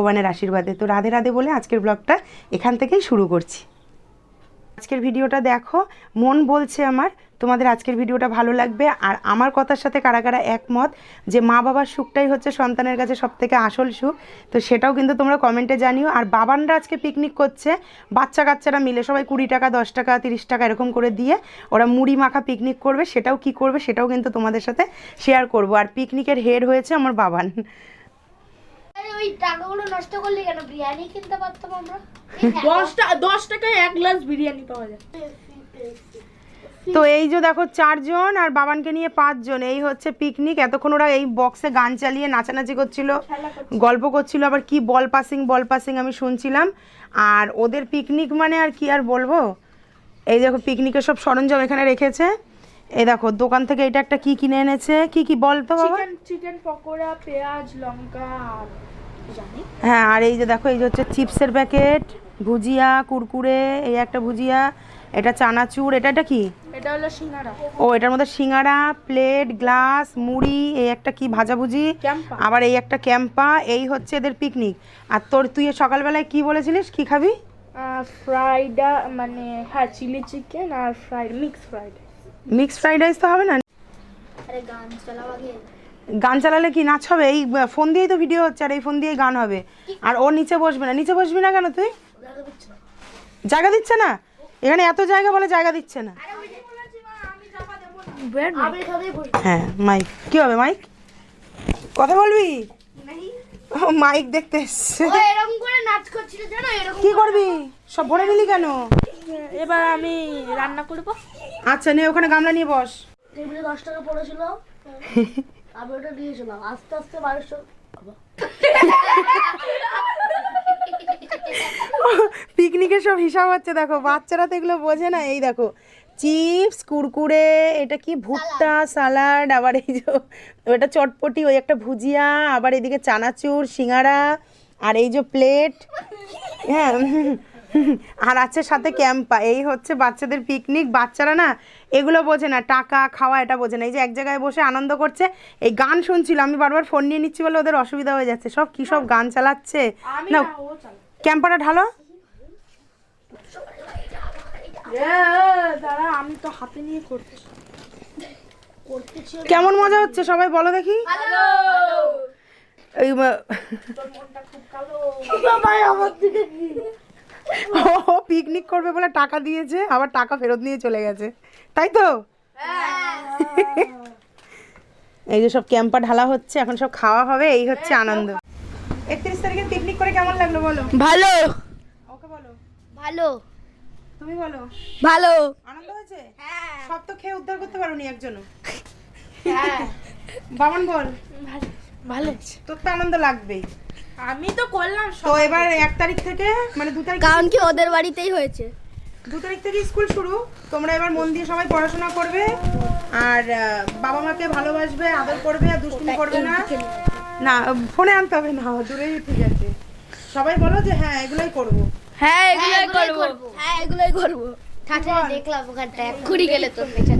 ভগবানের আশীর্বাদে। তো রাধে রাধে বলে আজকের ব্লগটা এখান থেকেই শুরু করছি। আজকের ভিডিওটা দেখো, মন বলছে আমার তোমাদের আজকের ভিডিওটা ভালো লাগবে। আর আমার কথার সাথে কারা কারা একমত যে মা বাবার সুখটাই হচ্ছে সন্তানের কাছে সবথেকে আসল সুখ, তো সেটাও কিন্তু তোমরা কমেন্টে জানিও। আর বাবানরা আজকে পিকনিক করছে, বাচ্চা কাচ্চারা মিলে সবাই 20 টাকা 10 টাকা 30 টাকা এরকম করে দিয়ে ওরা মুড়ি মাখা পিকনিক করবে। সেটাও কি করবে সেটাও কিন্তু তোমাদের সাথে শেয়ার করব। আর পিকনিকের হেড হয়েছে আমার বাবান। ওই টাকাগুলো নষ্ট করলে কেন? বিরিয়ানি কিনতে পারতাম আমরা। 10 টাকায় 1 গ্লাস বিরিয়ানি পাওয়া যায়। তো এই যে দেখো 4 জন আর বাবানকে নিয়ে 5 জন, এই হচ্ছে পিকনিক। এতক্ষণ ওরা এই বক্সে গান চালিয়ে নাচানাচি করছিল, গল্প করছিল, আবার কি বল পাসিং আমি শুনছিলাম। আর ওদের পিকনিক মানে আর কি আর বলবো। এই দেখো পিকনিকের সব সরঞ্জাম এখানে রেখেছে। এই দেখো দোকান থেকে এটা একটা কি কিনে এনেছে, কি বলতো বাবা? চিকেন পকোড়া, পেঁয়াজ, লঙ্কা আর জানি। হ্যাঁ, আর এই যে দেখো এই যে হচ্ছে চিপসের প্যাকেট, ভুজিয়া, কুরকুরে, এই একটা ভুজিয়া, এটা চানাচুর, এটা কি? এটা হলো সিঙ্গারা। ও এটার মধ্যে সিঙ্গারা, প্লেট, গ্লাস, মুড়ি, এই একটা কি ভাজাভুজি, আবার এই একটা ক্যাম্পা। এই হচ্ছে এদের পিকনিক। আর তুই সকালবেলায় কি বলেছিলিস কি খাবি? ফ্রাইড মানে হ্যাঁ চিলি চিকেন আর মিক্স ফ্রাইড রাইস তো হবে না। আরে গান চালাও আগে। গান চালালে কি নাচ হবে? এই ফোন দিয়েই তো ভিডিও হচ্ছে, আর এই ফোন দিয়েই গান হবে। আর ও নিচে বসবে না। নিচে বসবি না কেন তুই? জায়গা দিচ্ছে না এখানে, এত জায়গা বলে জায়গা দিচ্ছে না। হ্যাঁ মাইক কি হবে? মাইক কথা বলবি? মাইক দেখতে এসছে। ও এরকম করে নাচ করছিল জানো? এরকম কি করবি? সব ভরে নিলি কেন? এবার আমি রান্না করব। আচ্ছা নে, ওখানে গামলা নিয়ে বস। টেবিলে 10 টাকা পড়েছিল, আমি ওটা দিয়েছিলাম। আস্তে আস্তে 1200। পিকনিকের সব হিসাব হচ্ছে। দেখো বাচ্চারা তো এগুলো বোঝে না। এই দেখো চিপস, কুরকুরে, এটা কি ভুট্টা সালাড, আবার এই যে ওটা চটপটি, ওই একটা ভুজিয়া, আবার এদিকে চানাচুর, সিঙ্গারা, আর এই যে প্লেট, হ্যাঁ, আর আছে সাথে ক্যাম্পা। এই হচ্ছে বাচ্চাদের পিকনিক। বাচ্চারা না এগুলো বোঝে না, টাকা খাওয়া এটা বোঝে না। এই যে এক জায়গায় বসে আনন্দ করছে, এই গান শুনছিল, আমি বারবার ফোন নিয়ে নিচ্ছি বলে ওদের অসুবিধা হয়ে যাচ্ছে। সব কি সব গান চালাচ্ছে না। ক্যাম্পাটা ঢালো। দাঁড়া আমি তো হাতে নিয়ে করছি। কেমন মজা হচ্ছে সবাই বলো দেখি। এই ও পিকনিক করবে বলে টাকা দিয়েছে, আবার টাকা ফেরত নিয়ে চলে গেছে, তাই তো? এই যে সব ক্যাম্পা ঢালা হচ্ছে, এখন সব খাওয়া হবে। এই হচ্ছে আনন্দ। 31 তারিখে পিকনিক করে কেমন লাগলো বলো? ভালো। ওকে বলো। ভালো। তুমি বলো। ভালো। আনন্দ হয়েছে? হ্যাঁ। সব তো খেয়ে উদ্ধার করতে পারোনি একজনও। হ্যাঁ। বামন বল। ভালো। তোর তো আনন্দ লাগবেই। আমি তো করলাম। তো এবার 1 তারিখ থেকে মানে 2 তারিখ, কারণ কি ওদের বাড়িতেই হয়েছে। 2 তারিখ থেকে স্কুল শুরু। তোমরা এবার মন দিয়ে সবাই পড়াশোনা করবে, আর বাবা মাকে ভালোবাসবে, আদর করবে, আর দুষ্টুমি করবে না। না ফোনে আনতে হবে না, দূরেই ঠিক আছে। সবাই বলো যে হ্যাঁ এগুলোই করবো। হ্যাঁ এগুলোই করব। হ্যাঁ এগুলোই করবো। ঠাঠে দেখলাম ওখানটা এক্ষুনি গেলে তোর পেছন।